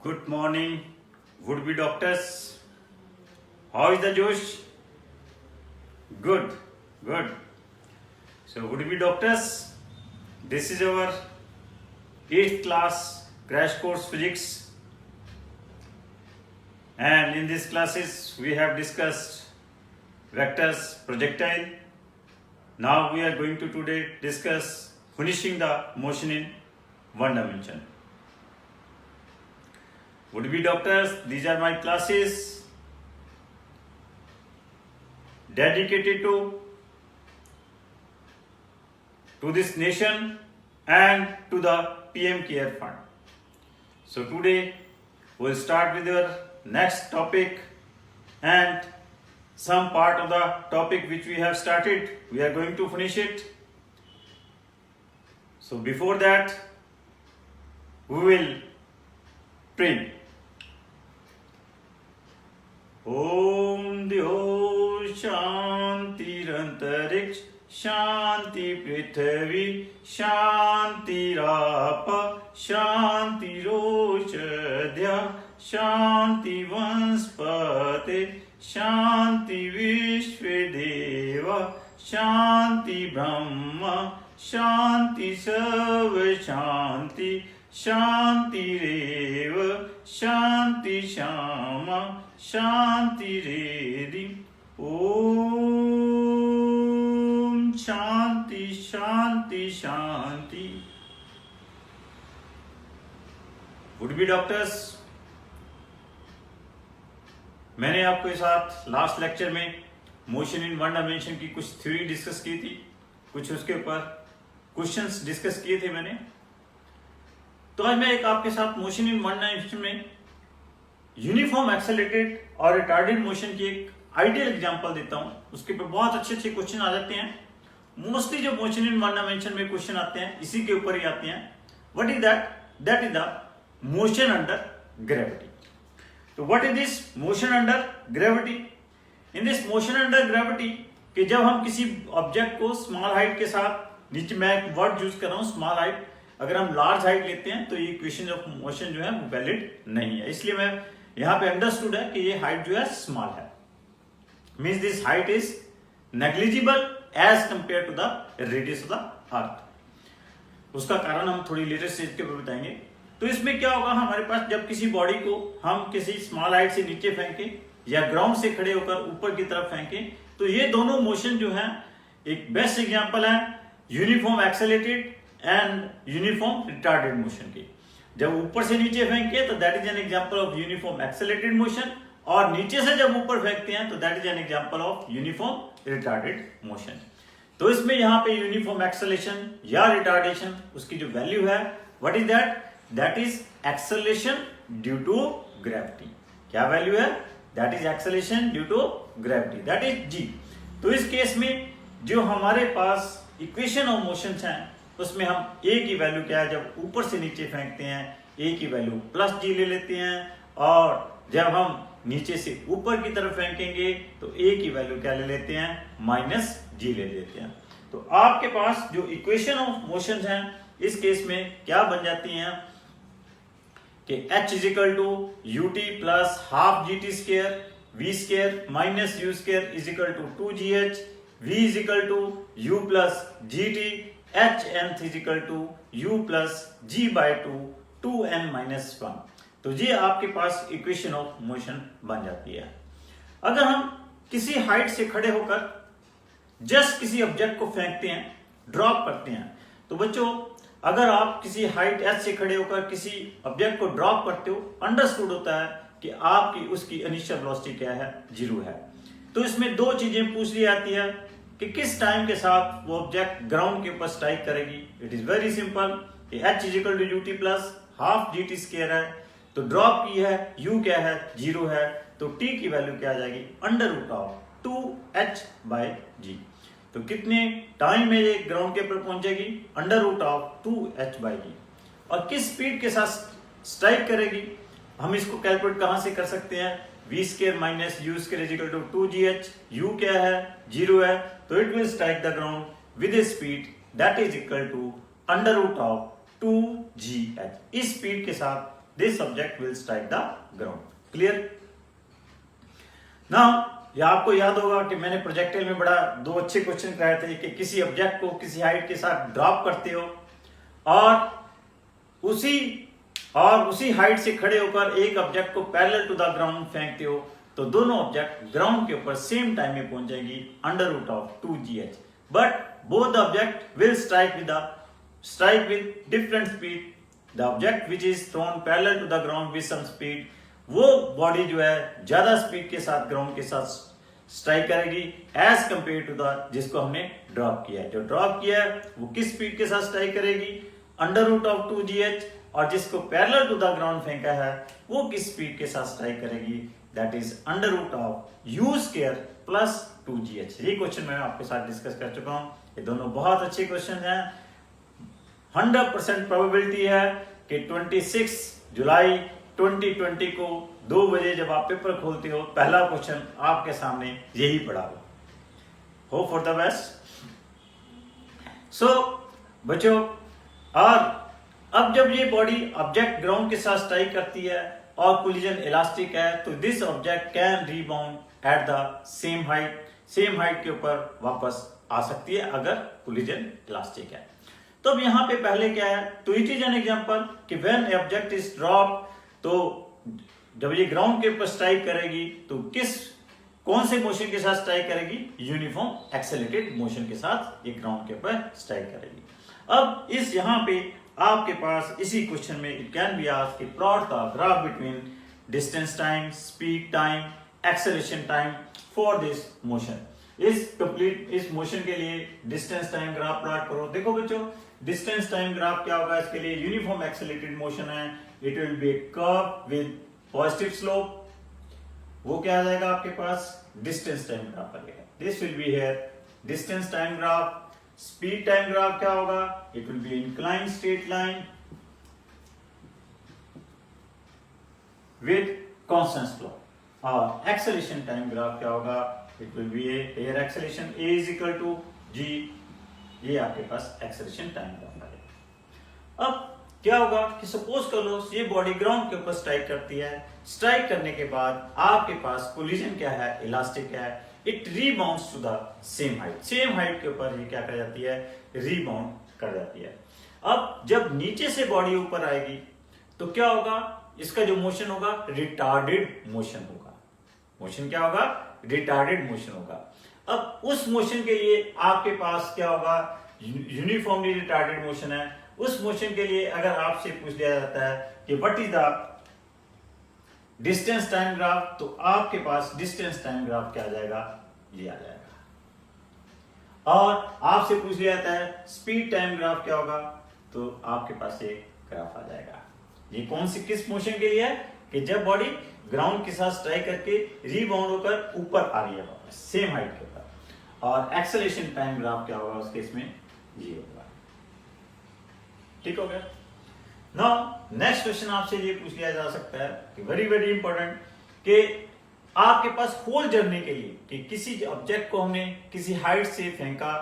Good morning, would-be doctors. How is the Josh? Good, good. So, would-be doctors, this is our 8th class crash course physics. And in these classes, we have discussed vectors, projectile. Now we are going to today discuss finishing the motion in one dimension. Would-be doctors, these are my classes dedicated to this nation and to the PM Care Fund. So today we'll start with our next topic, and some part of the topic which we have started, we are going to finish it. So before that, we will pray. Om Dyo Shantirantariksha Shanti Prithvi Shanti Rapa Shanti Roshadhya Shanti Vanspate Shanti Vishvedeva Shanti Brahma Shanti Sarva Shanti Shanti Reva Shanti Shama Shanti Redi Om Shanti Shanti Shanti. Would-be doctors, मैंने आपके साथ last lecture में motion in one dimension की कुछ theory discuss की थी, कुछ उसके ऊपर क्वेश्चंस डिस्कस किए थे मैंने। तो आज मैं एक आपके साथ मोशन इन वन डायमेंशन में यूनिफॉर्म एक्सेलरेटेड और रिटार्डेड मोशन की एक आइडियल एग्जांपल देता हूं। उसके ऊपर बहुत अच्छे अच्छे क्वेश्चन आ जाते हैं। मोस्टली जो मोशन इन वन डायमेंशन में क्वेश्चन आते हैं इसी के ऊपर ही आते हैं। What is that? That is the motion under gravity. तो what is this motion under gravity? In this motion under gravity कि जब हम किसी ऑब्जेक्ट को स्मॉल हाइट के साथ, नीचे मैं एक वर्ड यूज कर रहा हूं स्मॉल हाइट, अगर हम लार्ज हाइट लेते हैं तो ये इक्वेशन ऑफ मोशन जो है वो वैलिड नहीं है। इसलिए मैं यहां पे अंडरस्टूड है कि ये हाइट जो है स्मॉल है, means this height is negligible as compare to the radius of the earth. उसका कारण हम थोड़ी लेटर स्टेज के ऊपर बताएंगे। तो इसमें क्या होगा, हमारे पास जब किसी बॉडी को हम किसी स्मॉल हाइट से नीचे फेंके या ग्राउंड से खड़े होकर ऊपर की तरफ फेंके, तो ये दोनों मोशन जो है एक बेस्ट एग्जांपल है uniform accelerated and uniform retarded motion की। जब ऊपर से नीचे फेंके तो that is an example of uniform accelerated motion, और नीचे से जब ऊपर फेंकते हैं तो that is an example of uniform retarded motion. तो इसमें यहां पे यूनिफॉर्म एक्सेलरेशन या रिटार्डेशन, उसकी जो वैल्यू है what is that? That is acceleration due to gravity. क्या वैल्यू है? That is acceleration due to gravity, that is g. तो इस केस में जो हमारे पास इक्वेशन ऑफ मोशन है उसमें हम ए की वैल्यू क्या है, जब ऊपर से नीचे फेंकते हैं ए की वैल्यू प्लस जी ले लेते हैं, और जब हम नीचे से ऊपर की तरफ फेंकेंगे तो ए की वैल्यू क्या ले लेते हैं, माइनस जी ले लेते हैं। तो आपके पास जो इक्वेशन ऑफ मोशन है इस केस में क्या बन जाती हैं कि h is equal to u t plus half g t square v square minus u square is equal to 2gh, v is equal to u plus g t, h nth is equal to u plus g by 2n minus 1। तो ये आपके पास equation of motion बन जाती है। अगर हम किसी height से खड़े होकर जस्ट किसी ऑब्जेक्ट को फेंकते हैं, ड्रॉप करते हैं, तो बच्चों अगर आप किसी हाइट h से खड़े होकर किसी ऑब्जेक्ट को ड्रॉप करते हो, अंडरस्टूड होता है कि आपकी उसकी इनिशियल वेलोसिटी क्या है, 0 है। तो इसमें दो चीजें पूछ ली जाती है कि किस टाइम के साथ वो ऑब्जेक्ट ग्राउंड के ऊपर स्ट्राइक करेगी। It is very simple, h is equal to u t plus half g t square है, तो ड्रॉप की है, u क्या है, 0 है, तो t की वैल्यू क्या आ जाएगी, under root of 2h by g. तो कितने टाइम में ये ग्राउंड के ऊपर पहुंचेगी, under root of 2h by g. और किस स्पीड के साथ स्ट्राइक करेगी, हम इसको कैलकुलेट कहां से कर सकते हैं, v square minus u square is equal to 2gh, u क्या है, 0 है, तो it will strike the ground with a speed that is equal to under root of 2gh। इस स्पीड के साथ this object will strike the ground. Clear? Now या आपको याद होगा कि मैंने प्रोजेक्टाइल में बड़ा 2 अच्छे क्वेश्चन कराए थे कि किसी ऑब्जेक्ट को किसी हाइट के साथ ड्रॉप करते हो और उसी हाइट से खड़े होकर एक ऑब्जेक्ट को पैरेलल टू द ग्राउंड फेंकते हो, तो दोनों ऑब्जेक्ट ग्राउंड के ऊपर सेम टाइम में पहुंच जाएंगी under root of 2gh, but both the object will strike with different speed. The object which is thrown parallel to the ground with some speed, वो बॉडी जो है ज्यादा स्पीड के साथ ग्राउंड के साथ स्ट्राइक करेगी एज कंपेयर टू द जिसको हमने ड्रॉप किया है। जो ड्रॉप किया है वो किस स्पीड के साथ स्ट्राइक करेगी, अंडर रूट ऑफ 2gh, और जिसको पैरेलल टू द ग्राउंड फेंका है वो किस स्पीड के साथ स्ट्राइक करेगी, that is under root of u square plus 2gh। ये क्वेश्चन मैं आपके साथ डिस्कस कर चुका हूं। ये दोनों बहुत अच्छे क्वेश्चन हैं। 100% प्रोबेबिलिटी है कि 26 जुलाई 2020 को 2 बजे जब आप पेपर खोलते हो पहला क्वेश्चन आपके सामने यही पड़ा हो। Hope for the best. So बच्चों, और अब जब ये बॉडी ऑब्जेक्ट ग्राउंड के साथ स्ट्राइक करती है और कोलिजन इलास्टिक है, तो this object can rebound at the same height के ऊपर वापस आ सकती है अगर कोलिजन इलास्टिक है। तो अब यहाँ पे पहले क्या है, तो इट इज एन एग्जांपल कि when A object is drop, तो जब ये ग्राउंड के ऊपर स्ट्राइक करेगी तो कौन से मोशन के साथ स्ट्राइक करेगी, यूनिफॉर्म एक्सेलरेटेड मोशन के साथ ये ग्राउंड के ऊपर स्ट्राइक करेगी। अब इस यहाँ पे आपके पास इसी क्वेश्चन में इट कैन बी आस्क्ड कि plot the graph between distance time, speed time, acceleration time for this motion. इस मोशन के लिए डिस्टेंस टाइम ग्राफ प्लॉट करो। देखो बच्चों, डिस्टेंस टाइम ग्राफ क्या होगा, इसके लिए यूनिफॉर्म एक्सेलरेटेड मोशन है, it will be a curve with positive slope. वो क्या आ जाएगा आपके पास, डिस्टेंस टाइम ग्राफ आ गया। This will be here distance time graph. Speed time graph क्या होगा, it will be inclined straight line with constant slope. और एक्सेलरेशन टाइम ग्राफ क्या होगा, it will be air acceleration a is equal to g। ये आपके पास acceleration time graph है। अब क्या होगा कि सपोज कर लो ये बॉडी ग्राउंड के ऊपर स्ट्राइक करती है, स्ट्राइक करने के बाद आपके पास कोलिजन क्या है, इलास्टिक है, it rebounds to the same height के ऊपर ये क्या कर जाती है, रीबाउंड कर जाती है। अब जब नीचे से बॉडी ऊपर आएगी तो क्या होगा, इसका जो मोशन होगा रिटार्डेड मोशन होगा। मोशन क्या होगा, रिटार्डेड मोशन होगा। अब उस मोशन के लिए आपके पास क्या होगा, यूनिफॉर्मली रिटार्डेड मोशन है। उस मोशन के लिए अगर आपसे पूछ लिया जाता है कि what is the distance time graph, तो आपके पास डिस्टेंस टाइम ग्राफ क्या आ जाएगा, ये आ जाएगा। और आपसे पूछ लिया जाता है स्पीड टाइम ग्राफ क्या होगा, तो आपके पास ये ग्राफ आ जाएगा। ये कौन सी किस मोशन के लिए है कि जब बॉडी ग्राउंड के साथ स्ट्राइक करके रीबाउंड होकर ऊपर आ रही है वापस सेम हाइट के ऊपर। और एक्सेलरेशन टाइम ग्राफ क्या होगा उस केस में, ये होगा। ठीक हो गया। नाउ नेक्स्ट क्वेश्चन आपसे ये पूछ लिया जा सकता है कि वेरी इंपॉर्टेंट, कि आपके पास होल जर्नी के लिए कि किसी ऑब्जेक्ट को हमने किसी हाइट से फेंका,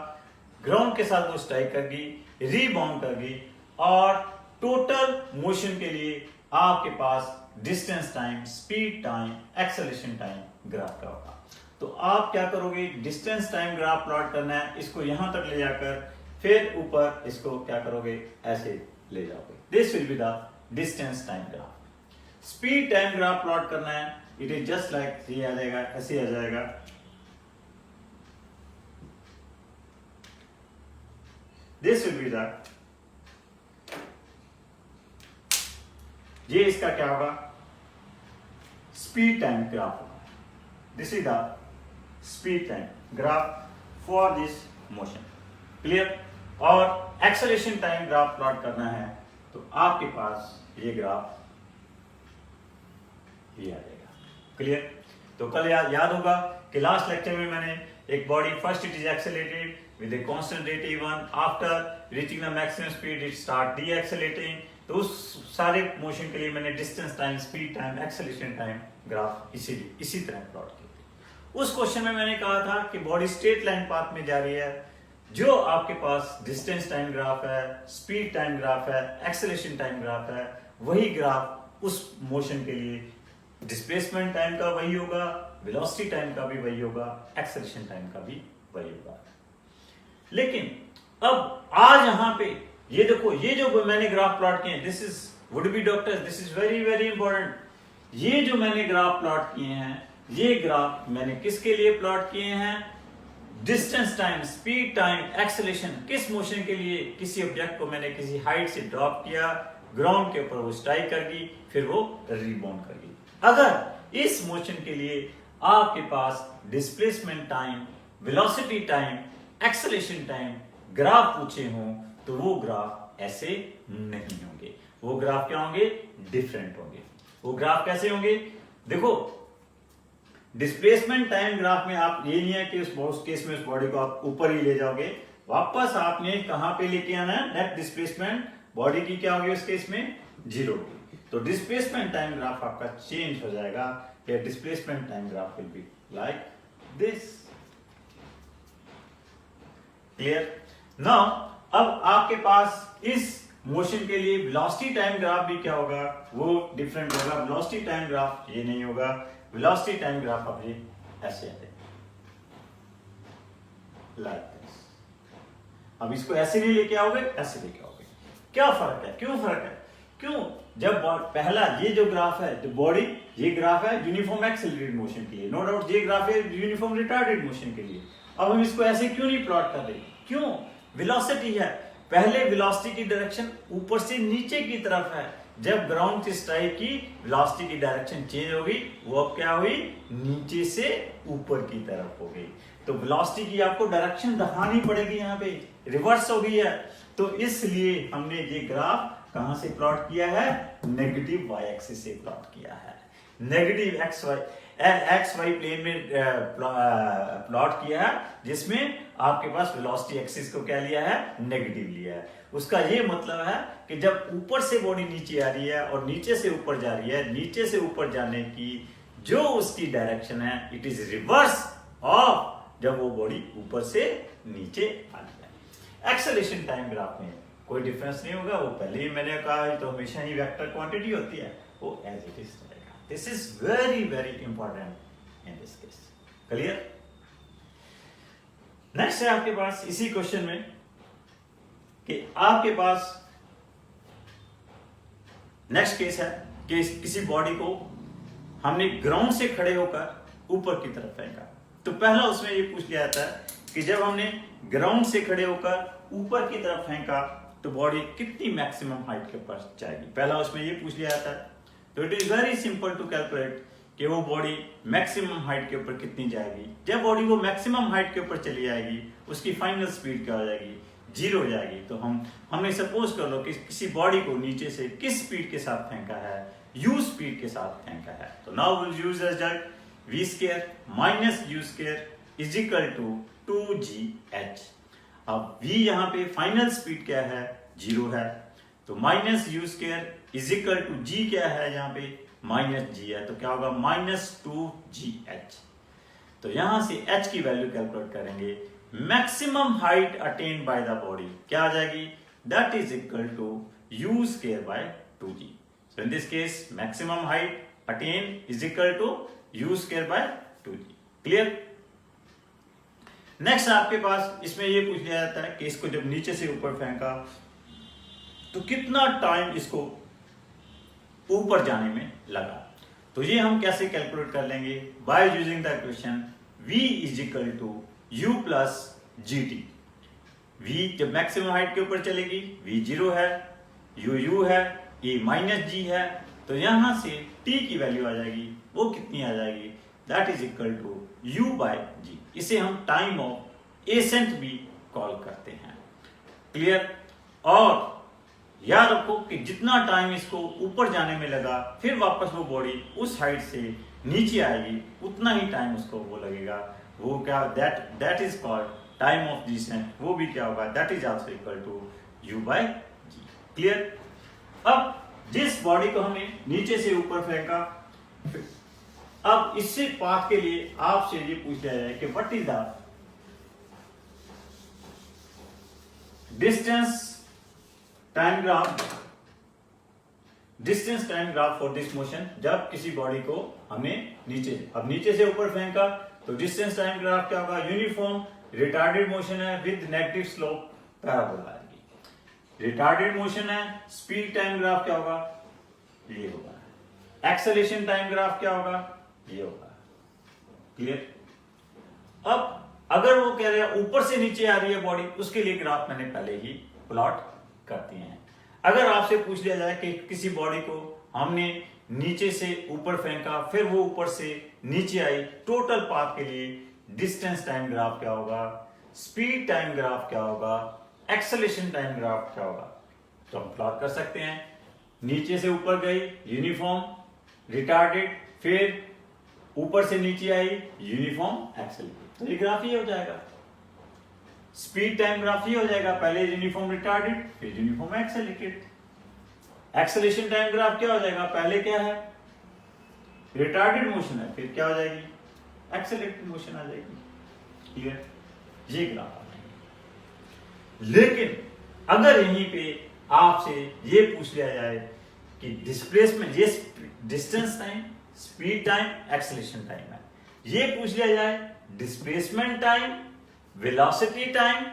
ग्राउंड के साथ वो स्ट्राइक कर गई, रीबाउंड कर गई, और टोटल मोशन के लिए आपके पास distance time, speed time, acceleration time graph का होगा। तो आप क्या करोगे, डिस्टेंस टाइम ग्राफ प्लॉट करना है, इसको यहां तक ले जाकर फिर ऊपर इसको क्या करोगे, ऐसे ले जाओगे। This will be the distance time graph. Speed time graph plot करना है, इट इज जस्ट लाइक ये आ जाएगा, ऐसे आ जाएगा। दिस विल बी द, ये इसका क्या होगा, स्पीड टाइम ग्राफ होगा। This is the speed time graph for this motion. Clear. और एक्सेलरेशन टाइम ग्राफ प्लॉट करना है तो आपके पास ये ग्राफ ये आ जाएगा। क्लियर। तो कल याद होगा कि लास्ट लेक्चर में मैंने एक body first it is accelerated with a constant rate a1, after reaching the maximum speed it start D accelerating. तो उस सारे मोशन के लिए मैंने distance time, speed time, acceleration time graph इसी तरह प्लॉट किए थे। उस क्वेश्चन में मैंने कहा था कि बॉडी स्ट्रेट लाइन पाथ में जा रही है, जो आपके पास डिस्टेंस टाइम ग्राफ है, स्पीड टाइम ग्राफ है, एक्सेलरेशन टाइम ग्राफ है, वही ग्राफ उस मोशन के लिए डिस्प्लेसमेंट टाइम का वही होगा, वेलोसिटी टाइम का भी वही होगा, एक्सेलरेशन टाइम का भी वही होगा। लेकिन अब आज यहां पे ये देखो, ये जो मैंने ग्राफ प्लॉट किए हैं, this is would be doctor, this is very very important. ये जो मैंने ग्राफ प्लॉट किए हैं, ये ग्राफ मैंने किसके लिए प्लॉट किए हैं? Distance time, speed time, acceleration, किस मोशन के लिए? किसी ऑब्जेक्ट को मैंने किसी हाइट से ड्रॉप किया, ग्राउंड के ऊपर वो स्ट्राइक कर गई, फिर वो रिबाउंड कर गई। अगर इस मोशन के लिए आपके पास displacement time, velocity time, acceleration time graph पूछे हों, तो वो ग्राफ ऐसे नहीं होंगे। वो ग्राफ क्या होंगे? डिफरेंट होंगे। वो ग्राफ कैसे होंगे? देखो, डिस्प्लेसमेंट टाइम ग्राफ में आप ये नहीं है कि उस केस में उस बॉडी को आप ऊपर ही ले जाओगे, वापस आपने कहां पे लेके आना है? नेट डिस्प्लेसमेंट बॉडी की क्या होगी उस केस में? 0 होगी। तो डिस्प्लेसमेंट टाइम ग्राफ आपका चेंज हो जाएगा। Displacement time graph will be like this. Clear? Now अब आपके पास इस मोशन के लिए वेलोसिटी टाइम ग्राफ भी क्या होगा? वो डिफरेंट होगा। वेलोसिटी टाइम ग्राफ ये नहीं होगा, वेलोसिटी टाइम ग्राफ अब ये ऐसे आएगा, लाइक दिस। अब इसको ऐसे नहीं लेके आओगे, ऐसे लेके आओगे। क्या फर्क है? क्यों फर्क है? क्यों? जब पहला ये जो ग्राफ है, जो बॉडी, ये ग्राफ है यूनिफॉर्म एक्सेलरेटेड मोशन के लिए, नो डाउट ये ग्राफ है यूनिफॉर्म रिटार्डेड मोशन के लिए। अब हम इसको ऐसे क्यों नहीं प्लॉट कर रहे? क्यों? वेलोसिटी है, पहले वेलोसिटी की डायरेक्शन ऊपर से नीचे की तरफ है। जब ग्राउंड से स्ट्राइक की, वेलोसिटी की डायरेक्शन चेंज हो गई, वो अब क्या हुई? नीचे से ऊपर की तरफ हो गई। तो वेलोसिटी की आपको डायरेक्शन दिखानी पड़ेगी, यहाँ पे रिवर्स हो गई है। तो इसलिए हमने ये ग्राफ कहां से प्लॉट किया है? नेगेटिव वाई एक्सिस से प्लॉट किया है। नेगेटिव एक्स वाई प्लेन में प्लॉट किया है, जिसमें आपके पास वेलोसिटी एक्सिस को क्या लिया है? नेगेटिव लिया है। उसका ये मतलब है कि जब ऊपर से बॉडी नीचे आ रही है और नीचे से ऊपर जा रही है, नीचे से ऊपर जाने की जो उसकी डायरेक्शन है, इट इज रिवर्स ऑफ जब वो बॉडी ऊपर से नीचे आ रही है। एक्सेलरेशन टाइम ग्राफ में कोई डिफरेंस नहीं होगा, वो पहले ही मैंने कहा है, तो हमेशा ही वेक्टर क्वांटिटी होती है, वो एज इट इज रहेगा। This is very very important in this case. Clear? Next है आपके पास इसी क्वेश्चन में कि आपके पास नेक्स्ट केस है कि किसी बॉडी को हमने ग्राउंड से खड़े होकर ऊपर की तरफ फेंका। तो पहला उसमें ये पूछ लिया जाता है कि जब हमने ग्राउंड से खड़े होकर ऊपर की तरफ फेंका तो बॉडी कितनी मैक्सिमम हाइट के ऊपर जाएगी। पहला उसमें ये पूछ लिया जाता है। तो it is very simple to calculate कि वो बॉडी मैक्सिमम हाइट के ऊपर कितनी जाएगी। जब बॉडी वो मैक्सिमम हाइट के ऊपर चली जाएगी, उसकी फाइनल स्पीड क्या हो जाएगी? 0 हो जाएगी। तो हमने सपोज कर लो कि किसी बॉडी को नीचे से किस स्पीड के साथ फेंका है? u स्पीड के साथ फेंका है। तो now will use as that v square minus u square is equal to 2gh। अब v यहाँ पे फाइनल स्पीड क्या है? 0 है। तो minus u square is equal to g क्या है? यहाँ पे माइनस g है, तो क्या होगा? -2gh। तो यहां से h की वैल्यू कैलकुलेट करेंगे। Maximum height attained by the body क्या आ जाएगी? That is equal to u square by 2g। So in this case maximum height attained is equal to u square by 2g। Clear? Next आपके पास इसमें ये पूछ लिया जाता है कि इसको जब नीचे से ऊपर फेंका तो कितना टाइम इसको ऊपर जाने में लगा। तो ये हम कैसे कैलकुलेट कर लेंगे? By using the equation v is equal to u plus gt। v जब मैक्सिमम हाइट के ऊपर चलेगी, v 0 है, u है, e माइनस g है, तो यहां से t की वैल्यू आ जाएगी। वो कितनी आ जाएगी? That is equal to u by g। इसे हम टाइम ऑफ एसेंट भी कॉल करते हैं। क्लियर? और याद रखो कि जितना टाइम इसको ऊपर जाने में लगा, फिर वापस वो बॉडी उस हाइट से नीचे आएगी, उतना ही टाइम उसको वो लगेगा। वो क्या? That is called time of descent. वो भी क्या होगा? That is also equal to u by g। Clear? अब जिस बॉडी को हमने नीचे से ऊपर फेंका, अब इससे पाथ के लिए आपसे ये पूछ लिया जाए कि what is the distance time graph distance time graph for this motion, जब किसी बॉडी को हमने नीचे से ऊपर फेंका तो डिस्टेंस टाइम ग्राफ क्या होगा, यूनिफॉर्म रिटार्डेड मोशन है विद नेगेटिव स्लोप पैराबोला आएगी। रिटार्डेड मोशन है, स्पीड टाइम ग्राफ क्या होगा, ये होगा। एक्सेलेरेशन टाइम ग्राफ क्या होगा, ये होगा। क्लियर। अब अगर वो कह रहे हैं ऊपर से नीचे आ रही है बॉडी, उसके लिए ग्राफ मैंने पहले ही प्लॉट कर दिए हैं। अगर आपसे पूछ लिया जाए कि किसी बॉडी को हमने नीचे से ऊपर फेंका, फिर वो ऊपर से नीचे आई, टोटल पाथ के लिए डिस्टेंस टाइम ग्राफ क्या होगा, स्पीड टाइम ग्राफ क्या होगा, एक्सेलेरेशन टाइम ग्राफ क्या होगा, तो हम प्लॉट कर सकते हैं। नीचे से ऊपर गई यूनिफॉर्म रिटार्डेड, फिर ऊपर से नीचे आई यूनिफॉर्म एक्सेलरेटेड, तो ये ग्राफ ही हो जाएगा। स्पीड टाइम ग्राफ ही हो जाएगा, पहले यूनिफॉर्म रिटार्डेड फिर uniform accelerated. Acceleration time graph क्या हो जाएगा, पहले क्या है रिटार्डेड मोशन है, फिर क्या हो जाएगी एक्सेलरेटेड मोशन आ जाएगी। क्लियर, ये ग्राफ आ जाएगी। लेकिन अगर यहीं पे आपसे ये पूछ लिया जाए कि डिस्प्लेसमेंट, ये distance time, speed time, acceleration time है, ये पूछ लिया जाए डिस्प्लेसमेंट टाइम, वेलोसिटी टाइम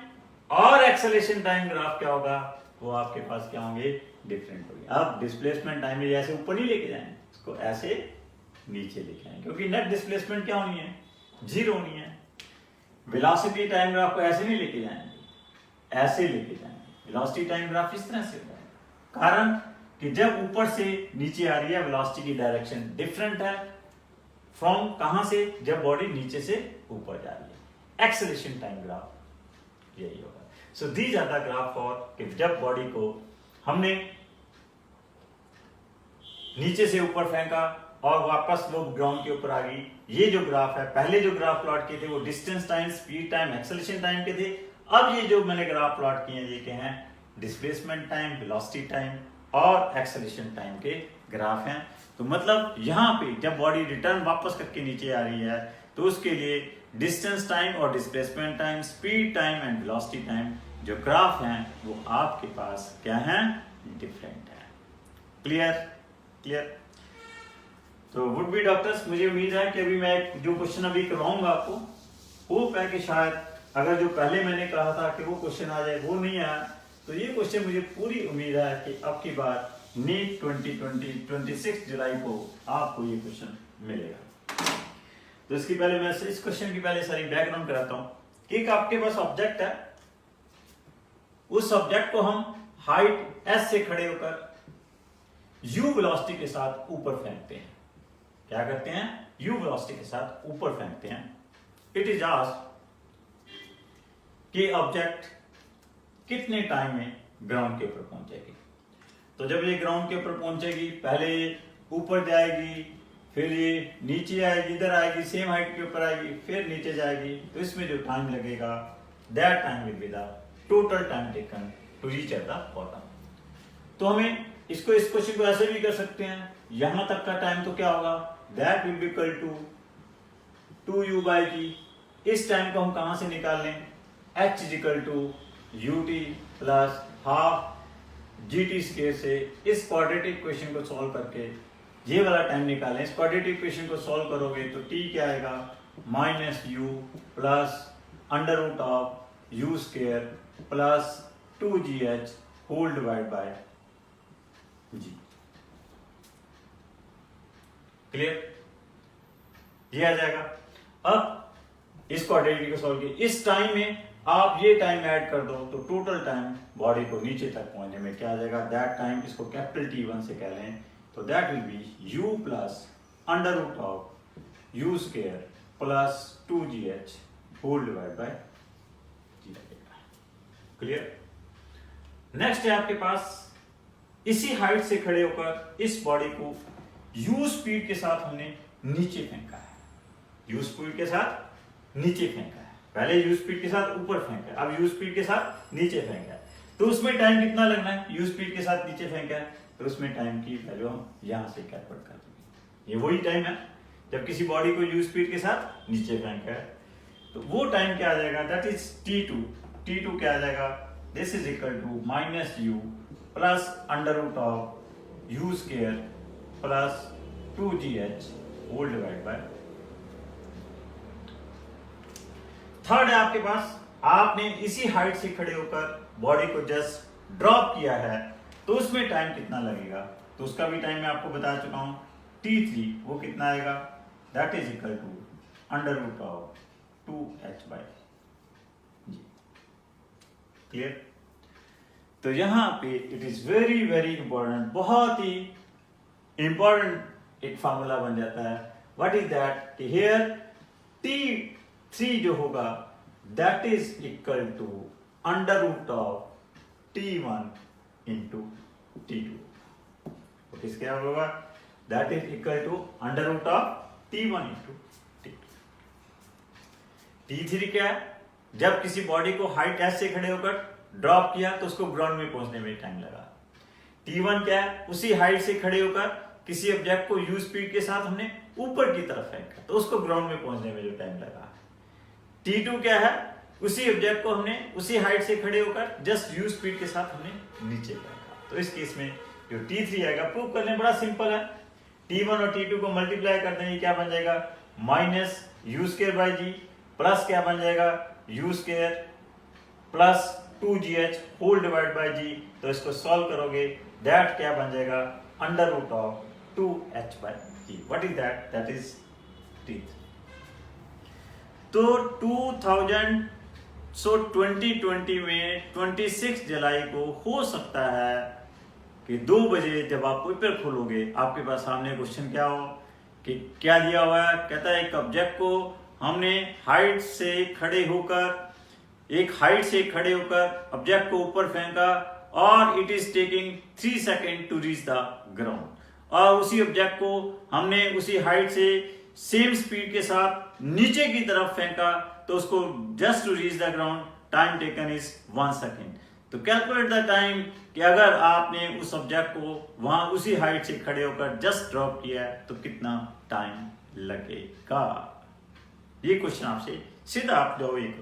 और एक्सेलरेशन टाइम ग्राफ क्या होगा, वो आपके पास क्या होंगे, डिफरेंट होंगे। अब डिस्प्लेसमेंट टाइम में ऐसे ऊपर नहीं लेके जाएंगे, इसको ऐसे नीचे लेके आएंगे, क्योंकि नेट डिस्प्लेसमेंट क्या होनी है, 0 होनी है। वेलोसिटी टाइम ग्राफ को ऐसे नहीं लेके जाएंगे, ऐसे लेके जाएंगे। वेलोसिटी टाइम ग्राफ इस तरह से होगा, कारण कि जब ऊपर से नीचे आ रही है वेलोसिटी की डायरेक्शन डिफरेंट है फ्रॉम कहां से, जब बॉडी नीचे से ऊपर जा रही है। एक्सेलरेशन टाइम ग्राफ यही होगा। So these are the graph for कि जब बॉडी को हमने नीचे से ऊपर फेंका और वापस वो ग्राउंड के ऊपर आ गई, ये जो ग्राफ है, पहले जो ग्राफ प्लॉट किए थे वो distance time, speed time, acceleration time के थे। अब ये जो मैंने ग्राफ प्लॉट किए हैं ये क्या हैं, डिस्प्लेसमेंट टाइम, वेलोसिटी टाइम और एक्सेलरेशन टाइम के ग्राफ हैं। तो मतलब यहाँ पे जब बॉडी रिटर्न वापस करके नीचे आ रही है तो उसके लिए डिस्टेंस टाइम और displacement time, speed time and velocity time जो ग्राफ हैं वो आपके पास क्या हैं, डिफरेंट है। Clear clear. तो वुड बी डॉक्टर्स, मुझे उम्मीद है कि अभी मैं जो क्वेश्चन अभी करवाऊंगा आपको, होप है कि शायद अगर जो पहले मैंने कहा था कि वो क्वेश्चन आ जाए वो नहीं आया, तो ये क्वेश्चन मुझे पूरी उम्मीद है कि अब की बार नीट 2020 26 जुलाई को आपको ये क्वेश्चन मिलेगा। तो इसकी पहले मैं इस क्वेश्चन की पहले सारी बैकग्राउंड कराता हूं। एक आपके पास ऑब्जेक्ट है, उस ऑब्जेक्ट को हम हाइट s से खड़े होकर u वेलोसिटी के साथ ऊपर फेंकते हैं। क्या करते हैं, u वेलोसिटी के साथ ऊपर फेंकते हैं। इट इज आस्क्ड कि ऑब्जेक्ट कितने टाइम में ग्राउंड के ऊपर पहुंचेगी। तो जब ये ग्राउंड के ऊपर पहुंचेगी, पहले ऊपर जाएगी, फिर ये नीचे आएगी, इधर आएगी, सेम हाइट के ऊपर आएगी, फिर नीचे जाएगी, तो इसमें जो टाइम लगेगा that time will be the total time taken to reach at the bottom. तो हमें इस क्वेश्चन को ऐसे भी कर सकते हैं, यहां तक का टाइम तो क्या होगा, that will be equal to 2u/g। इस टाइम को हम कहां से निकाल लें, h is equal to ut plus half gt square से। इस क्वाड्रेटिक इक्वेशन को सॉल्व करके ये वाला टाइम निकालें। इस क्वाड्रेटिक इक्वेशन को सॉल्व करोगे तो t क्या आएगा, -u plus under root of u square plus 2gh whole divide by g। Clear, ये आ जाएगा। अब इस क्वाड्रेटिक को सॉल्व किए, इस टाइम में आप ये टाइम ऐड कर दो तो टोटल टाइम बॉडी को नीचे तक पहुंचने में क्या आ जाएगा, दैट टाइम, इसको कैपिटल T1 से कह लें, तो that will be u plus under root of u square plus 2gh whole divide by g। Clear. Next है आपके पास, इसी हाइट से खड़े होकर इस बॉडी को u स्पीड के साथ हमने नीचे फेंका है। u स्पीड के साथ नीचे फेंका है, पहले u स्पीड के साथ ऊपर फेंका है, अब u स्पीड के साथ नीचे फेंका है। तो उसमें टाइम कितना लगना है, u स्पीड के साथ नीचे फेंका है तो उसमें टाइम की वैल्यू हम यहां से कैलकुलेट कर देंगे। ये वही टाइम है जब किसी बॉडी को u स्पीड के साथ नीचे फेंका है, तो वो टाइम क्या आ जाएगा, दैट इज t2। t2 क्या आ जाएगा, this is equal to -u plus under root of u square plus 2gh whole divide by. Third है आपके पास, आपने इसी हाइट से खड़े होकर बॉडी को जस्ट ड्रॉप किया है, तो उसमें टाइम कितना लगेगा, तो उसका भी टाइम मैं आपको बता चुका हूं। t3 वो कितना आएगा, that is equal to under root of 2h by g. Clear? तो यहां पे it is very very important, बहुत ही इंपॉर्टेंट एक फार्मूला बन जाता है। What is that, here t3 जो होगा that is equal to under root of t1 into t2। तो किस क्या होगा, that is equal to under root of t1 into t2। t3 क्या है, जब किसी बॉडी को हाइट s से खड़े होकर ड्रॉप किया तो उसको ग्राउंड में पहुंचने में टाइम लगा। t1 क्या है, उसी हाइट से खड़े होकर किसी ऑब्जेक्ट को u स्पीड के साथ हमने ऊपर की तरफ फेंका तो उसको ग्राउंड में पहुंचने में जो टाइम लगा। t2 क्या है, उसी ऑब्जेक्ट को हमने उसी हाइट से खड़े होकर जस्ट u स्पीड के साथ हमने नीचे फेंका। तो इस केस में जो t3 आएगा, प्रूव करने बड़ा सिंपल है, t1 और t2 को मल्टीप्लाई कर देंगे, क्या बन जाएगा, minus u square by g plus क्या बन जाएगा, u square plus 2gh whole divide by g. तो इसको सॉल्व करोगे, दैट क्या बन जाएगा, under root of 2h by g. What is that, that is t3। तो 2020 में 26 जुलाई को हो सकता है कि 2 बजे जब आप पेपर खोलोगे, आपके पास सामने क्वेश्चन क्या हो कि क्या दिया हुआ है, कहता है एक ऑब्जेक्ट को हमने हाइट से खड़े होकर ऑब्जेक्ट को ऊपर फेंका और it is taking 3 second to reach the ground, और उसी ऑब्जेक्ट को हमने उसी हाइट से सेम स्पीड के साथ नीचे की तरफ फेंका तो उसको just to reach the ground time taken is 1 second. तो कैलकुलेट द टाइम कि अगर आपने उस ऑब्जेक्ट को वहां उसी हाइट से खड़े होकर जस्ट ड्रॉप किया है तो कितना टाइम लगेगा। ये क्वेश्चन आपसे सीधा आप जाओ ये।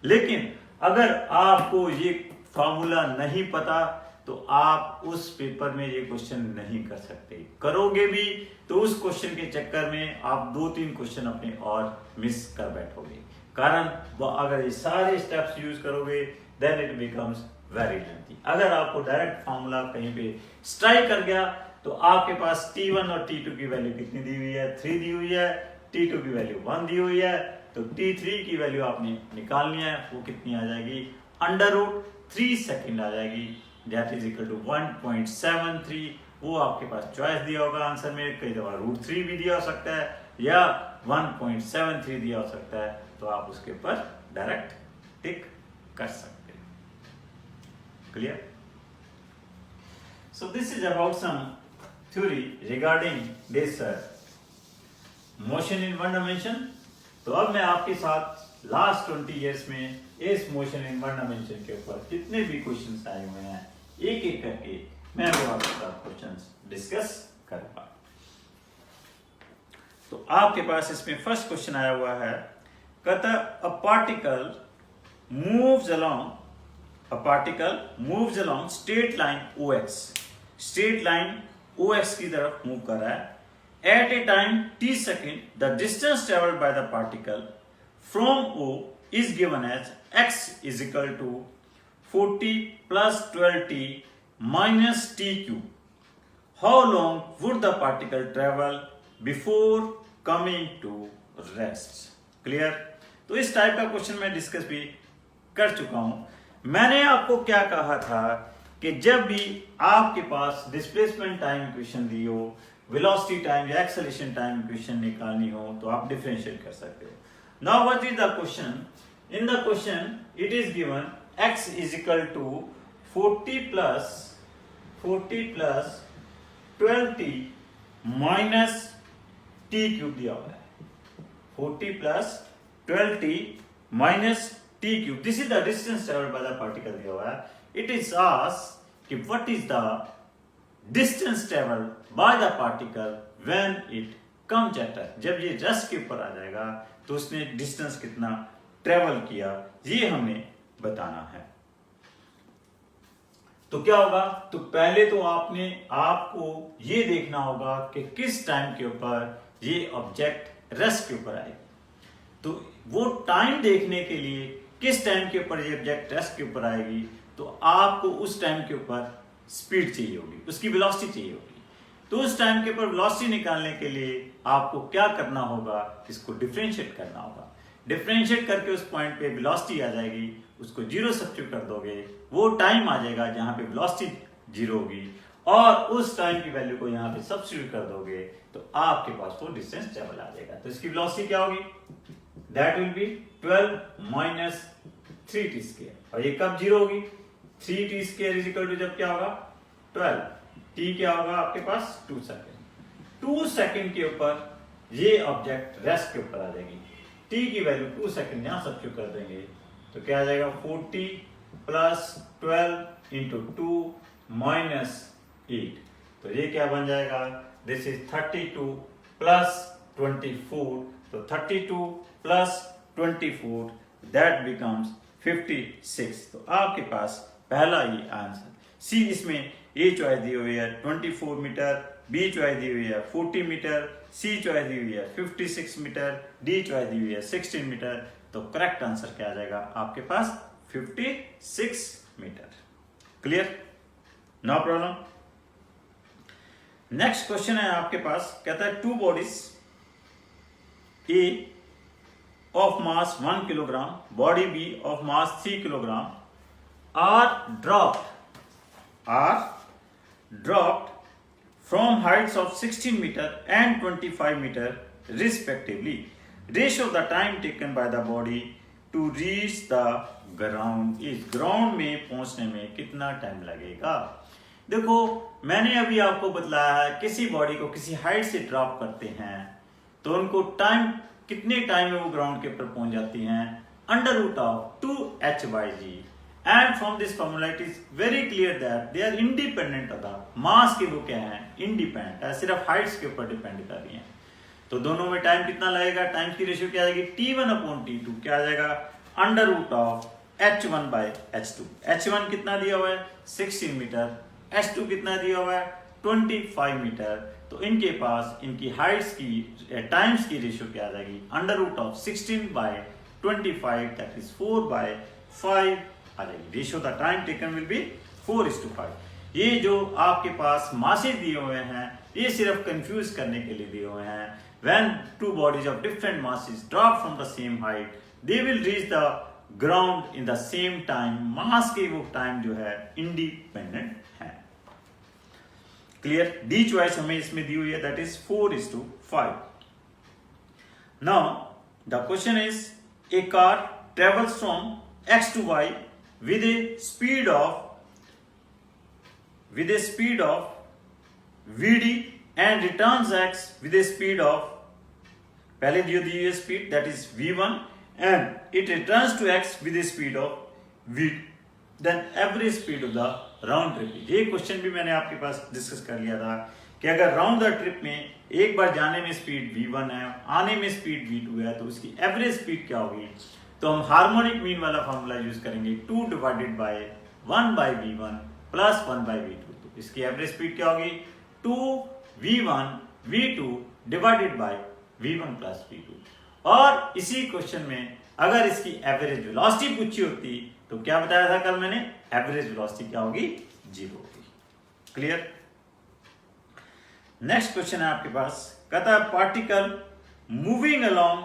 लेकिन अगर आपको ये फॉर्मूला नहीं पता तो आप उस पेपर में ये क्वेश्चन नहीं कर सकते, करोगे भी तो उस क्वेश्चन के चक्कर में आप 2-3 क्वेश्चन अपने और मिस कर बैठोगे, कारण अगर ये सारे स्टेप्स यूज करोगे then it becomes very lengthy. अगर आपको डायरेक्ट फॉर्मूला कहीं पे स्ट्राइक कर गया तो आपके पास t1 और t2 की वैल्यू कितनी दी हुई है, 3 दी हुई है, t2 की वैल्यू 1 दी हुई है, तो t3 की वैल्यू आपने निकालनी है, वो कितनी आ जाएगी, अंडर रूट 3 सेकेंड आ जाएगी, दैट इज इक्वल टू 1.73। वो आपके पास चॉइस दिया होगा आंसर में, कई दफा √3 भी दिया हो सकता है या 1.73 दिया हो सकता है, तो आप उसके ऊपर डायरेक्ट टिक कर सकते हैं। Clear? So this is about some theory regarding this motion in one dimension. तो अब मैं आपके साथ लास्ट 20 इयर्स में इस मोशन इन वन डायमेंशन के ऊपर जितने भी क्वेश्चंस आए हुए हैं एक एक करके मैं वो आपके साथ क्वेश्चंस डिस्कस करूंगा। तो आपके पास इसमें फर्स्ट क्वेश्चन आया हुआ है, कहता अ particle moves along straight line OX, straight line OX की तरफ मूव कर रहा है। At a time t second, the distance traveled by the particle from O is given as x is equal to 40 plus 12t minus t cube. How long would the particle travel before coming to rest? Clear? तो इस type का question मैं discuss भी कर चुका हूं। मैंने आपको क्या कहा था कि जब भी आपके पास डिस्प्लेसमेंट टाइम इक्वेशन दी हो, वेलोसिटी टाइम या एक्सेलरेशन टाइम इक्वेशन निकालनी हो तो आप डिफरेंशिएट कर सकते हो। Now what is the question, in the question it is given x is equal to 40 plus 12t minus t cube दिया हुआ है, 40 plus 12t minus t cube, this is the distance travelled by the particle दिया हुआ है। It is asked कि what is the distance travelled by the particle when it comes at rest. जब ये rest के ऊपर आ जाएगा तो उसने डिस्टेंस कितना ट्रेवल किया ये हमें बताना है। तो क्या होगा, तो पहले तो आपको ये देखना होगा कि किस टाइम के ऊपर ये ऑब्जेक्ट रेस्ट के ऊपर आएगी। तो वो टाइम देखने के लिए किस टाइम के ऊपर ये ऑब्जेक्ट रेस्ट के ऊपर आएगी, तो आपको उस टाइम के ऊपर स्पीड चाहिए होगी, उसकी वेलोसिटी चाहिए होगी। तो उस टाइम के ऊपर वेलोसिटी निकालने के लिए आपको क्या करना होगा, इसको डिफरेंशिएट करना होगा। डिफरेंशिएट करके उस पॉइंट पे वेलोसिटी आ जाएगी, उसको जीरो सब्स्टिट्यूट कर दोगे, वो टाइम आ जाएगा जहां पे वेलोसिटी जीरो होगी, और उस टाइम की वैल्यू को यहाँ पे सब्स्टिट्यूट कर दोगे तो आपके पास वो डिस्टेंस ट्रेवल आ जाएगा। तो इसकी वेलोसिटी क्या होगी, that will B 12 minus 3t square, और ये कब जीरो होगी, 3t square is equal to जब क्या होगा 12, t क्या होगा आपके पास 2 सेकेंड। 2 सेकेंड के ऊपर ये ऑब्जेक्ट रेस्ट के ऊपर आ जाएगी, t की वैल्यू 2 सेकेंड यहां सब्स्टिट्यूट कर देंगे तो क्या आ जाएगा 40 प्लस 12 इंटू 2 माइनस 8, तो ये क्या बन जाएगा, दिस इज 32 प्लस 24, तो 32 प्लस 24 दैट बिकम्स 56। तो आपके पास पहला ये आंसर। सी इसमें ए चॉइस दी हुई है 24 मीटर, बी चॉइस दी हुई है 40 मीटर, सी चॉइस दी हुई है 56 मीटर, डी चॉइस दी हुई है 16 मीटर। तो करेक्ट आंसर क्या आ जाएगा आपके पास 56 metre. Clear, no problem. Next question है आपके पास, कहता है two bodies a of mass 1 kilogram, body B of mass 3 kilogram are dropped from heights of 16 meter and 25 meter respectively. Ratio of the time taken by the body to reach the ground is, ground में पहुंचने में कितना time लगेगा। देखो मैंने अभी आपको बतलाया है, किसी बॉडी को किसी हाइट से ड्रॉप करते हैं तो उनको टाइम, कितने टाइम में वो ग्राउंड के ऊपर पहुंच जाती हैं, under root of 2h/g, and from this formula it is very clear that they are independent of the mass के, वो क्या है इंडिपेंडेंट है, सिर्फ हाइट्स के ऊपर डिपेंड कर रही हैं। तो दोनों में टाइम कितना लगेगा, टाइम की रेशियो क्या आ जाएगी T1/T2, क्या आ जाएगा under root of h1/h2। h1 कितना दिया हुआ है 16 मीटर, h2 कितना दिया हुआ है 25 मीटर। तो इनके पास इनकी हाइट्स की टाइम्स की रेशियो क्या आ जाएगी under root of 16/25 that is 4/5 आ जाएगी। Ratio the time taken will be 4:5। ये जो आपके पास मासेस दिए हुए हैं ये सिर्फ कंफ्यूज करने के लिए दिए हुए हैं। When two bodies of different masses drop from the same height they will reach the ground in the same time, mass के वो टाइम जो है इंडिपेंडेंट है। क्लियर, डी चॉइस हमें इसमें दी हुई है that is 4:5। Now the question is a car travels from x to y with a speed of vd and returns x with a speed of, पहले जो दी हुई speed that is v1 and it returns to x with a speed of v, then average speed of the round trip. ये question भी मैंने आपके पास discuss कर लिया था कि अगर राउंड द ट्रिप में एक बार जाने में स्पीड v1 है, आने में स्पीड v2 है, तो उसकी एवरेज स्पीड क्या होगी। तो हम हार्मोनिक मीन वाला फॉर्मूला यूज करेंगे 2 divided by 1/v1 plus 1/v2। तो इसकी एवरेज स्पीड क्या होगी 2v1 v2 divided by v1 plus v2। और इसी क्वेश्चन में अगर इसकी एवरेज वेलोसिटी पूछी होती तो क्या बताया था कल मैंने, एवरेज वेलोसिटी क्या होगी 0 होगी। क्लियर। नेक्स्ट क्वेश्चन है आपके पास, कहता है particle moving along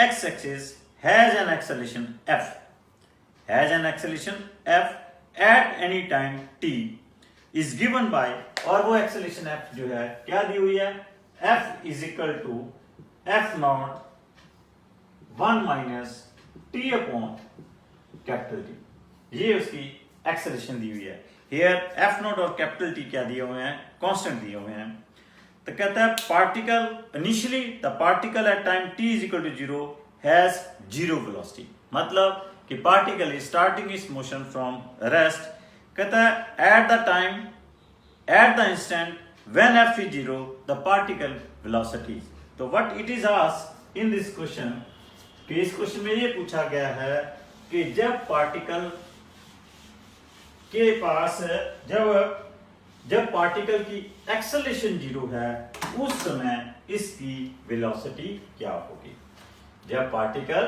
x axis has an acceleration f at any time t is given by, और वो acceleration f जो है क्या दी हुई है f is equal to f0 1 minus t upon capital T, ये उसकी acceleration दी हुई है। here f0 और capital T क्या दिए हुए हैं, constant दिए हुए हैं। तो कहता है particle initially the particle at time t is equal to 0 has zero velocity, मतलब कि particle is starting its motion from rest. कहता है at the time, at the instant when f is 0 the particle velocity. तो what it is asked in this question, कि इस question में ये पूछा गया है कि जब पार्टिकल के पास जब पार्टिकल की एक्सेलरेशन 0 है उस समय इसकी वेलोसिटी क्या होगी। जब पार्टिकल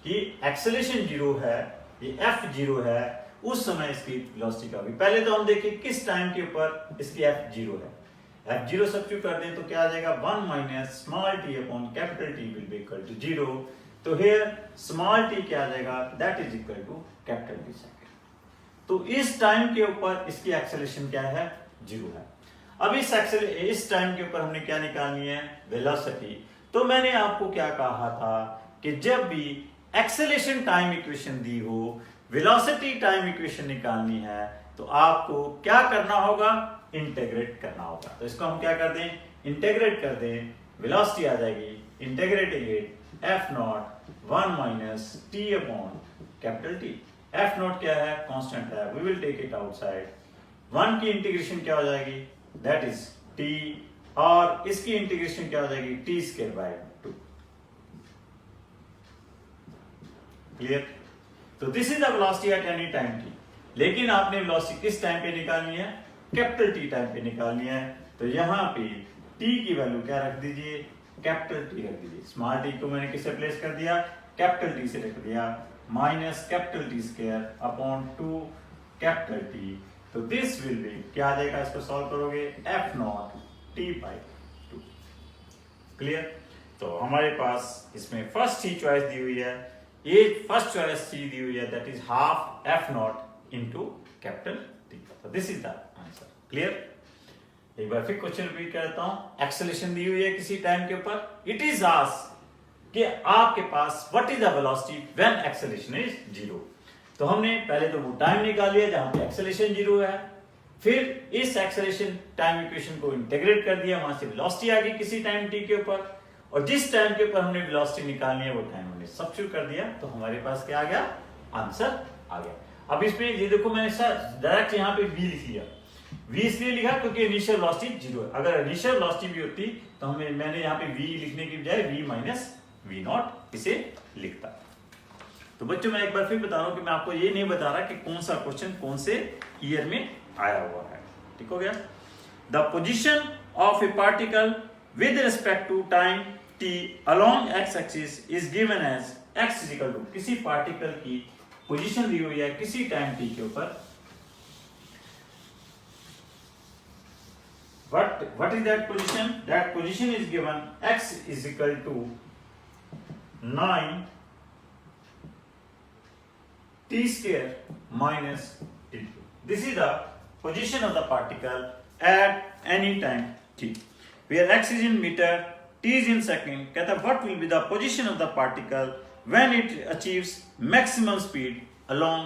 की एक्सेलरेशन 0 है, ये f0 है, उस समय इसकी वेलोसिटी क्या होगी। पहले तो हम देखें किस टाइम के ऊपर इसकी f0 है। f0 सब्स्टिट्यूट कर दें तो क्या आ जाएगा 1 minus small t upon capital T will be equal to 0। तो हियर स्मॉल t क्या आ जाएगा, that is equal to capital T second. तो इस टाइम के ऊपर इसकी एक्सेलरेशन क्या है, 0 है। अब इस टाइम के ऊपर हमने क्या निकालनी है, वेलोसिटी। तो मैंने आपको क्या कहा था कि जब भी एक्सेलरेशन टाइम इक्वेशन दी हो, वेलोसिटी टाइम इक्वेशन निकालनी है, तो आपको क्या करना होगा, इंटीग्रेट करना होगा। तो इसको हम क्या कर दें, इंटीग्रेट कर दें, वेलोसिटी आ जाएगी integrating it f not 1 minus t upon capital t. F not क्या है, कांस्टेंट है, we will take it outside. 1 की इंटीग्रेशन क्या हो जाएगी, दैट इज टी, और इसकी इंटीग्रेशन क्या हो जाएगी, टी स्क्वायर बाय 2। क्लियर। तो this is the velocity at any time T. लेकिन आपने वेलोसिटी किस टाइम पे निकालनी है, कैपिटल टी टाइम पे निकालनी है। तो यहां पे टी की वैल्यू क्या रख दीजिए, कैपिटल टी रख दीजिए। स्मॉल टी को मैंने किससे प्लेस कर दिया, कैपिटल टी से रख दिया, minus capital T square upon 2 capital T. तो दिस विल बी क्या आ जाएगा, इसको सॉल्व करोगे F not T by 2। Clear. तो हमारे पास इसमें फर्स्ट ही चॉइस दी हुई है, ये फर्स्ट चॉइस सी दी हुई है, that is half f naught into capital T. तो this is the answer. Clear. एक बार फिर क्वेश्चन रिपीट करता हूं। एक्सेलरेशन दी हुई है किसी टाइम के ऊपर, इट इज आस्क्ड कि आपके पास what is the velocity when acceleration is 0। तो हमने पहले तो वो टाइम निकाल लिया जहां पे एक्सेलरेशन 0 है, फिर इस एक्सेलरेशन टाइम इक्वेशन को इंटीग्रेट कर दिया, वहां से वेलोसिटी आ गई किसी टाइम टी के ऊपर, और जिस टाइम के ऊपर हमने वेलोसिटी निकालनी है वो टाइम हमने सब्स्टिट्यूट कर दिया। तो हमारे पास क्या आ गया, आंसर आ गया। अब इसमें ये देखो मैंने डायरेक्ट यहाँ पे v लिख लिया। v इसलिए लिखा क्योंकि इनिशियल वेलोसिटी 0 है। अगर इनिशियल वेलोसिटी भी होती तो मैंने यहाँ पे v लिखने की बजाय v माइनस v नॉट इसे लिखता। तो बच्चों मैं एक बार फिर बता रहा हूं कि मैं आपको ये नहीं बता रहा कि कौन सा क्वेश्चन कौन से ईयर में आया हुआ है। ठीक हो गया। The position of a particle with respect to time t along x axis is given as x is equal to, किसी पार्टिकल की पोजीशन दी हुई है किसी टाइम t के ऊपर, what is that position, that position is given x is equal to 9 t square minus t2. This is the position of the particle at any time t, where x is in meter, t is in second. कहता है what will be the position of the particle when it achieves maximum speed along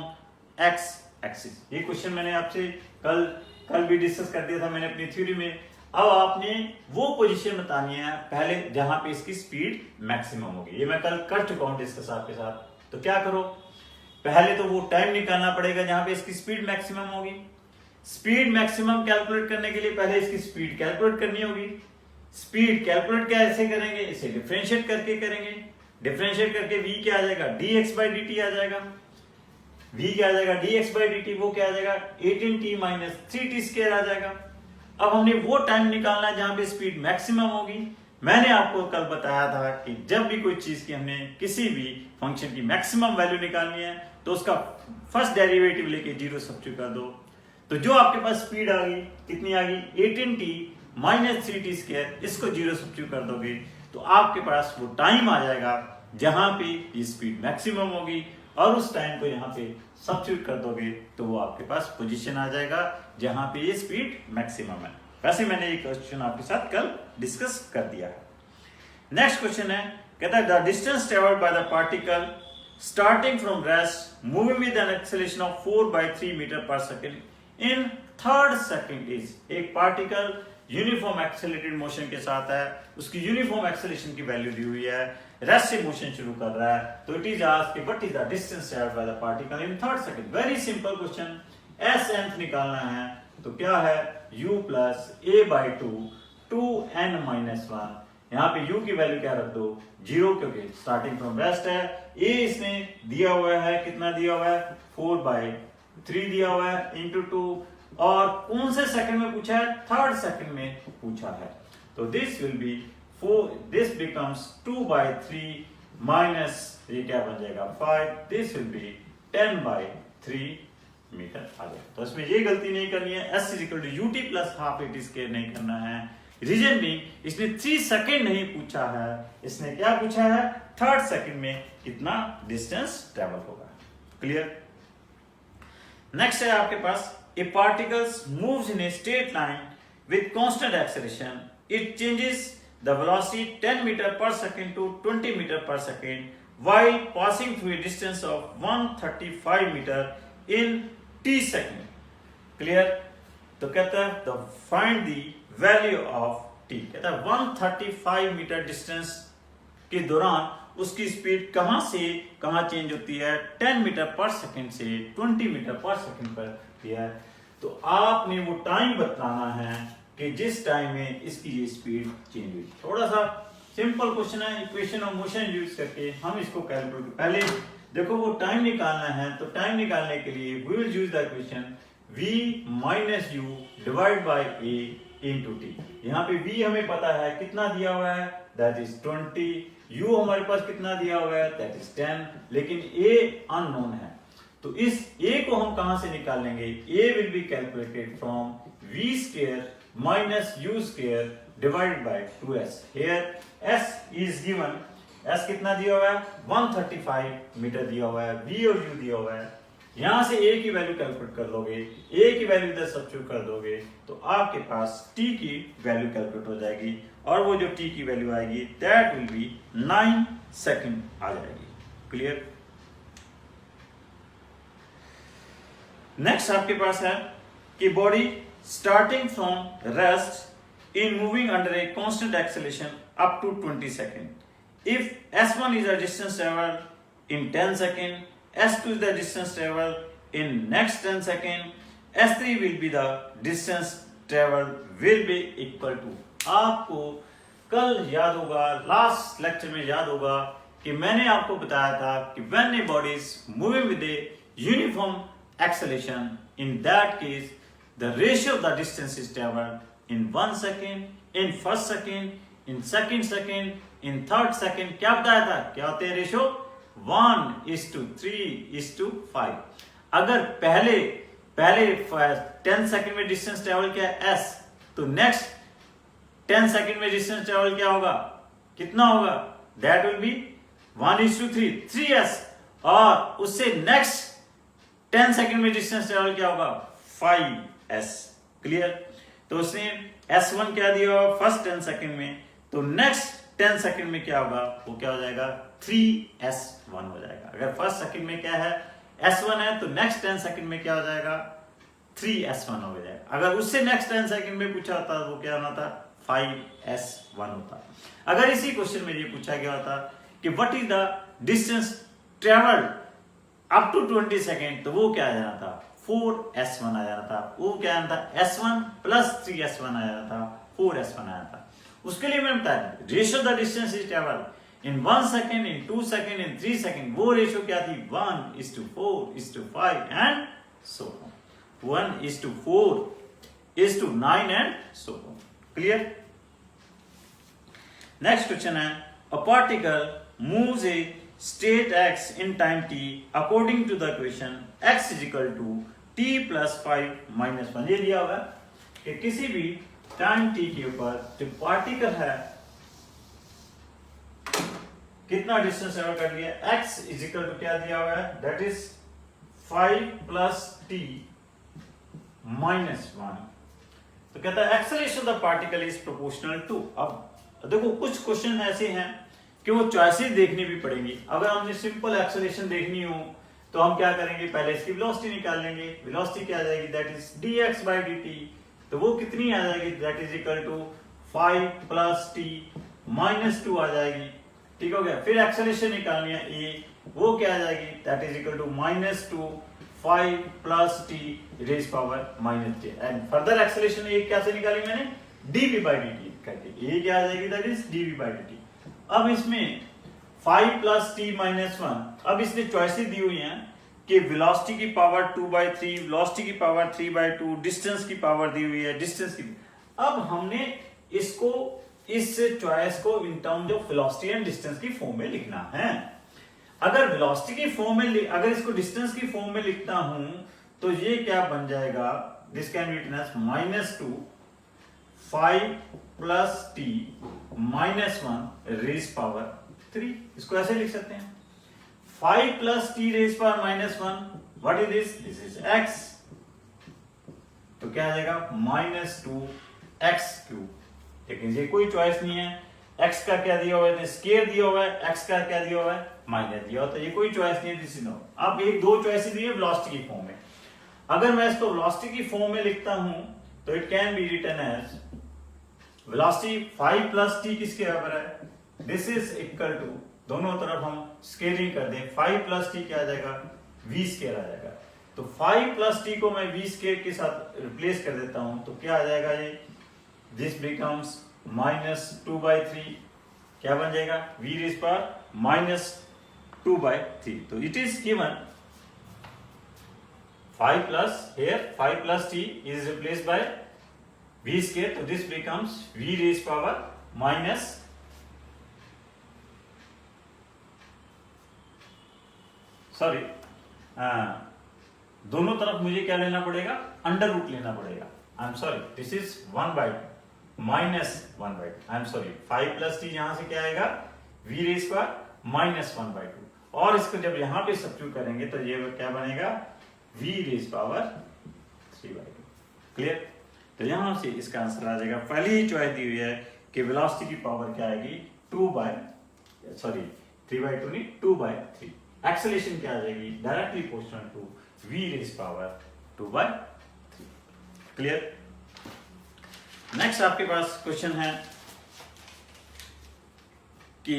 x axis। ये question मैंने आपसे कल भी discuss कर दिया था मैंने अपनी थ्योरी में। अब आपने वो पोजीशन बतानी है पहले जहां पे इसकी स्पीड मैक्सिमम होगी। ये मैं कल कर चुका हूं डिस्कस आपके साथ। तो क्या करो, पहले तो वो टाइम निकालना पड़ेगा जहां पे इसकी स्पीड मैक्सिमम होगी। स्पीड मैक्सिमम कैलकुलेट करने के लिए पहले इसकी स्पीड कैलकुलेट करनी होगी। स्पीड कैलकुलेट कैसे करेंगे, इसे डिफरेंशिएट करके करेंगे। डिफरेंशिएट करके v क्या आ जाएगा, dx by dt आ जाएगा। v क्या आ जाएगा, dx by dt, वो क्या आ जाएगा 18t माइनस 3t स्क्वायर आ जाएगा। अब हमने वो टाइम निकालना है जहां पे स्पीड मैक्सिमम होगी। मैंने आपको कल बताया था कि जब भी कोई चीज की हमने किसी भी फंक्शन की मैक्सिमम वैल्यू निकालनी है तो उसका फर्स्ट डेरिवेटिव लेके 0 सब्स्टिट्यूट कर दो। तो जो आपके पास स्पीड आ गई, कितनी आ गई 18t माइनस 3t स्क्वायर, इसको 0 सब्स्टिट्यूट कर दोगे तो आपके पास वो टाइम आ जाएगा जहां पे ये स्पीड मैक्सिमम होगी, और उस टाइम को यहाँ पे सब्स्टिट्यूट कर दोगे तो वो आपके पास पोजीशन आ जाएगा जहां पे ये स्पीड मैक्सिमम है। वैसे मैंने ये क्वेश्चन आपके साथ कल डिस्कस कर दिया है। नेक्स्ट क्वेश्चन है, कहता है the distance travelled by the particle starting from rest moving with an acceleration of 4/3 metre पर second in third second is. एक पार्टिकल यूनिफॉर्म एक्सेलरेटेड मोशन के साथ है, उसकी यूनिफॉर्म एक्सेलरेशन की वैल्यू दी हुई है, रेस्ट से मोशन शुरू कर रहा है। तो it is asked what is the distance travelled by the particle in third second. Very simple question. s nth निकालना है तो क्या है u plus a by 2 2n minus 1। यहाँ पे u की वैल्यू क्या रख दो 0, क्योंकि स्टार्टिंग फ्रॉम रेस्ट है। a इसने दिया हुआ है, कितना दिया हुआ है 4/3 3 दिया हुआ है इंटू 2, और कौन से सेकंड में पूछा है? थर्ड सेकंड में पूछा है। तो this will B 4, this becomes 2/3 minus ये क्या बन जाएगा 5, दिस विल बी 10/3 मीटर आ गया। तो इसमें ये गलती नहीं करनी है, s = ut + half at square नहीं करना है। रीजन भी इसने 3 सेकंड नहीं पूछा है, इसने क्या पूछा है? थर्ड सेकंड में कितना डिस्टेंस ट्रेवल होगा। क्लियर? नेक्स्ट है आपके पास a particles moves in a straight line with constant acceleration, it changes the velocity 10 metre पर सेकंड टू 20 मीटर पर second while passing through a distance of 135 metre in t second. Clear? तो कहता है the find the value of t। कहता है 135 metre distance के दौरान उसकी स्पीड कहां से कहां चेंज होती है? 10 मीटर पर सेकंड से 20 मीटर पर सेकंड पर दिया है। तो आपने वो टाइम बताना है कि जिस टाइम में इसकी ये स्पीड चेंज हुई। थोड़ा सा सिंपल क्वेश्चन है, इक्वेशन ऑफ मोशन यूज करके हम इसको कैलकुलेट, पहले देखो वो टाइम निकालना है। तो टाइम निकालने के लिए we will use the equation v - u divide by a into t। यहाँ पे v हमें पता है कितना दिया हुआ है, दैट इज 20, u हमारे पास कितना दिया हुआ है, दैट इज 10, लेकिन a अननोन है। तो इस a को हम कहां से निकाल लेंगे? a will be calculated from v² - u² divided by 2s। Here s is given, s कितना दिया हुआ है? 135 मीटर दिया हुआ है, v और u दिया हुआ है। यहां से a की वैल्यू कैलकुलेट कर लोगे, a की वैल्यू इधर सब्स्टिट्यूट कर दोगे तो आपके पास t की वैल्यू कैलकुलेट हो जाएगी, और वो जो t की वैल्यू आएगी दैट विल बी 9 सेकंड आ जाएगी। क्लियर? नेक्स्ट आपके पास है कि body starting from rest in moving under a constant acceleration up to 20 second. If s1 is the distance traveled in 10 seconds, s2 is the distance traveled in next 10 seconds, s3 will be the distance traveled will be equal to। आपको कल याद होगा, last lecture में याद होगा कि मैंने आपको बताया था कि when a body is moving with a uniform acceleration, in that case the ratio of the distance is traveled in 1 second, in first second, in second second, in third second। क्या बताया था? क्या होते हैं रेशियो? 1:3:5। अगर पहले 10 second में distance travel किया s, तो नेक्स्ट 10 सेकंड में डिस्टेंस ट्रेवल क्या होगा? कितना होगा? दैट विल बी 1:3, 3s, और उससे नेक्स्ट 10 सेकंड में डिस्टेंस ट्रेवल क्या होगा? 5s। क्लियर? तो उसने s1 क्या दिया होगा फर्स्ट 10 सेकंड में, तो नेक्स्ट 10 सेकंड में क्या होगा? वो क्या हो जाएगा? 3s1 हो जाएगा। अगर फर्स्ट सेकंड में क्या है? s1 है, तो नेक्स्ट 10 सेकंड में क्या हो जाएगा? 3s1 हो जाएगा। अगर उससे नेक्स्ट 10 सेकंड में पूछा होता तो वो क्या होना था? 5s1 होता। अगर इसी क्वेश्चन में ये पूछा गया होता कि what is the distance travelled up to 20 second, तो वो क्या आ जाना था? 4s1 आ जाना था। वो क्या आना था? s1 + 3s1 आ जाना था, 4s1 आया था। उसके लिए मैंने बताया ratio the distance is travelled in 1 second, in 2 second, in 3 second. वो रेशियो क्या थी? 1:4:5 and so on, 1:4:9 and so on. Clear? Next question है a particle moves a state x in time t according to the equation x = t + 5 - 1। ये दिया हुआ है कि किसी भी टाइम t के ऊपर जो पार्टिकल है कितना डिस्टेंस ट्रेवल कर लिया? x = क्या दिया हुआ है? That is 5 + t - 1। तो कहता है acceleration of the particle is proportional to. अब देखो कुछ क्वेश्चन ऐसे हैं कि वो चॉइसेस देखनी भी पड़ेंगी। अगर हमने सिंपल एक्सेलरेशन देखनी हो तो हम क्या करेंगे? पहले इसकी वेलोसिटी निकाल लेंगे। वेलोसिटी क्या आ जाएगी? That is dx/dt। तो वो कितनी आ जाएगी? That is equal to 5 + t - 2 आ जाएगी। ठीक हो गया? फिर एक्सेलरेशन निकालनी है a, वो क्या आ जाएगी? That is equal to -2 5 + t raised power -j। And further acceleration ये कैसे निकाली मैंने? dv/dt करके। ये क्या आ जाएगी? That is dv/dt। अब इसमें 5 + t - 1, अब इसने चॉइसेस दी हुई हैं कि वेलोसिटी की पावर 2/3, वेलोसिटी की पावर 3/2, डिस्टेंस की पावर दी हुई है, डिस्टेंस की। अब हमने इसको, इस चॉइस को in terms of velocity and distance की फॉर्म में लिखना है। अगर वेलोसिटी की फॉर्म में, अगर इसको डिस्टेंस की फॉर्म में लिखता हूं तो ये क्या बन जाएगा, this can be written as -2 5 + t -1 raise power 3। इसको ऐसे लिख सकते हैं 5 + t raise power -1, what is this, this is x, तो क्या आ जाएगा -2x³। लेकिन ये कोई चॉइस नहीं है, x का क्या दिया हुआ है, स्केयर दिया हुआ है, x का क्या दिया हुआ है, माइनस दिया हुआ, तो ये कोई चॉइस नहीं है, दिस इज नो। अब एक दो चॉइसेस दी है वेलोसिटी की फॉर्म में। अगर मैं इसको वेलोसिटी की फॉर्म में लिखता हूं तो it can be written as velocity 5 + t किसके बराबर है, दिस इज इक्वल टू, दोनों तरफ हम स्केयरिंग कर दें, 5 + t क्या आ जाएगा, v स्केयर आ जाएगा। तो 5 + t को मैं v स्केयर के साथ रिप्लेस कर देता हूं तो क्या आ जाएगा, ये दिस बिकम्स -2/3, क्या बन जाएगा, v रेज़ पावर -2/3। तो it is given 5 + t is replaced by v square, so this becomes v raised power minus दोनों तरफ मुझे क्या लेना पड़ेगा, अंडर रूट लेना पड़ेगा। I am sorry, this is 1/2 -1/2, I am sorry, 5 + t यहां से क्या आएगा, v रेज़ पावर -1/2, और इसको जब यहां पे सब्स्टिट्यूट करेंगे तो ये क्या बनेगा, v रेज़ पावर 3/2। क्लियर। तो यहां से इसका आंसर आ जाएगा, पहली ही चॉइस दी हुई है कि वेलोसिटी की पावर क्या आएगी, 3/2 नहीं 2/3। एक्सेलरेशन क्या आ जाएगी, directly proportional to v raise power 2/3। Clear. Next आपके पास क्वेश्चन है कि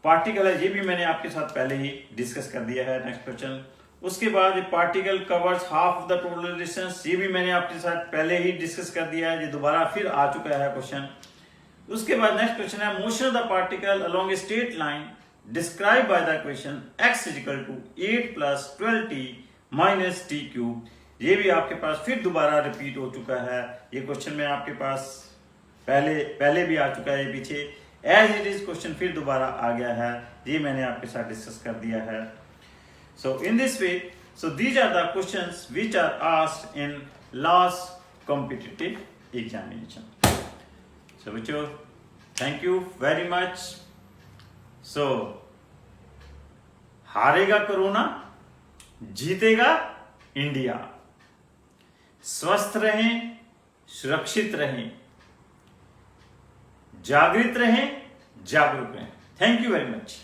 पार्टिकल है, ये भी मैंने आपके साथ पहले ही डिस्कस कर दिया है। नेक्स्ट क्वेश्चन, उसके बाद ये particle covers half of the total distance, ये भी मैंने आपके साथ पहले ही डिस्कस कर दिया है, ये दोबारा फिर आ चुका है क्वेश्चन। उसके बाद नेक्स्ट क्वेश्चन है, motion of the particle along A straight line describe by the equation x = 8 + 12t - t³। ये भी आपके पास फिर दोबारा रिपीट हो चुका है, ये क्वेश्चन में आपके पास पहले भी आ चुका है, पीछे एज इट इज क्वेश्चन फिर दोबारा आ गया है, ये मैंने आपके साथ डिस्कस कर दिया है। So in this way, so these are the questions which are asked in last competitive examination. So bachcho, thank you very much. So हारेगा कोरोना, जीतेगा इंडिया। स्वस्थ रहें, सुरक्षित रहें, जागृत रहें, जागरूक रहें। Thank you very much.